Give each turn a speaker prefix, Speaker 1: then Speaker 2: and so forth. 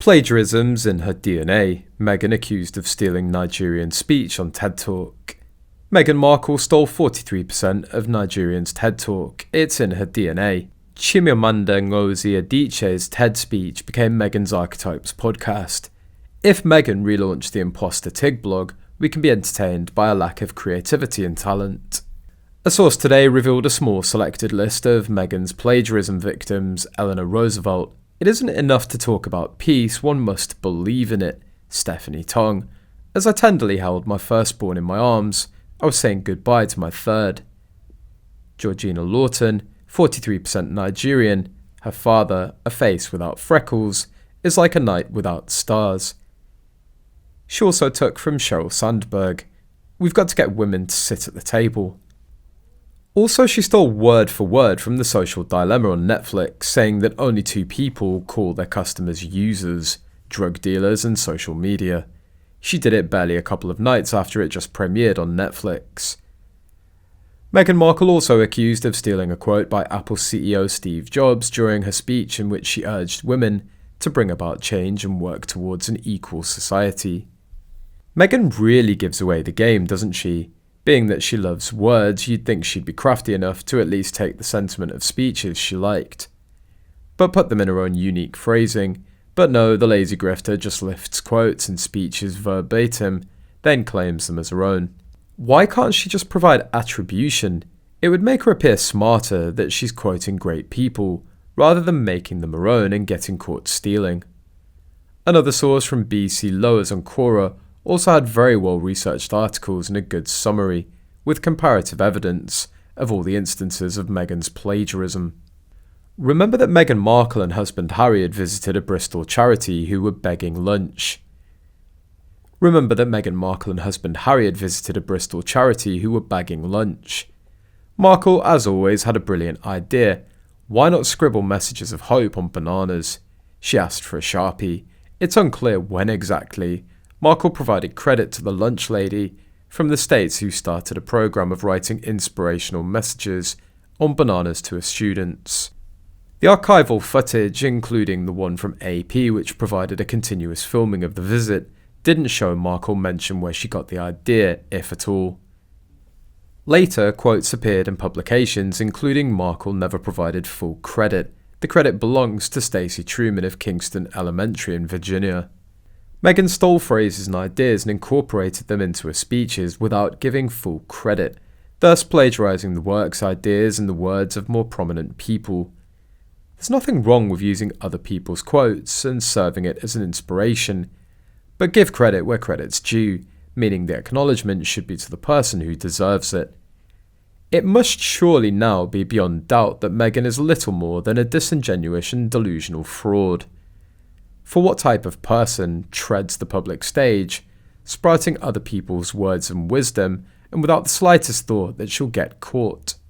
Speaker 1: Plagiarism's in her DNA. Meghan accused of stealing Nigerian speech on TED Talk. Meghan Markle stole 43% of Nigerian's TED Talk. It's in her DNA. Chimamanda Ngozi Adichie's TED speech became Meghan's Archetypes podcast. If Meghan relaunched the Imposter Tig blog, we can be entertained by a lack of creativity and talent. A source today revealed a small selected list of Meghan's plagiarism victims. Eleanor Roosevelt. It isn't enough to talk about peace, one must believe in it. Stephanie Tong. As I tenderly held my firstborn in my arms, I was saying goodbye to my third. Georgina Lawton, 43% Nigerian. Her father, a face without freckles, is like a night without stars. She also took from Sheryl Sandberg. We've got to get women to sit at the table. Also, she stole word for word from The Social Dilemma on Netflix, saying that only two people call their customers users, drug dealers and social media. She did it barely a couple of nights after it just premiered on Netflix. Meghan Markle also accused of stealing a quote by Apple CEO Steve Jobs during her speech in which she urged women to bring about change and work towards an equal society. Meghan really gives away the game, doesn't she? Being that she loves words, you'd think she'd be crafty enough to at least take the sentiment of speeches she liked, but put them in her own unique phrasing. But no, the lazy grifter just lifts quotes and speeches verbatim, then claims them as her own. Why can't she just provide attribution? It would make her appear smarter that she's quoting great people, rather than making them her own and getting caught stealing. Another source from BC Lowers on Quora also had very well-researched articles and a good summary, with comparative evidence of all the instances of Meghan's plagiarism. Remember that Meghan Markle and husband Harry had visited a Bristol charity who were begging lunch. Markle, as always, had a brilliant idea. Why not scribble messages of hope on bananas? She asked for a Sharpie. It's unclear when exactly. Markle provided credit to the lunch lady from the States who started a program of writing inspirational messages on bananas to her students. The archival footage, including the one from AP which provided a continuous filming of the visit, didn't show Markle mention where she got the idea, if at all. Later, quotes appeared in publications, including Markle never provided full credit. The credit belongs to Stacey Truman of Kingston Elementary in Virginia. Meghan stole phrases and ideas and incorporated them into her speeches without giving full credit, thus plagiarising the works, ideas and the words of more prominent people. There's nothing wrong with using other people's quotes and serving it as an inspiration, but give credit where credit's due, meaning the acknowledgement should be to the person who deserves it. It must surely now be beyond doubt that Meghan is little more than a disingenuous and delusional fraud. For what type of person treads the public stage, sprouting other people's words and wisdom, and without the slightest thought that she'll get caught?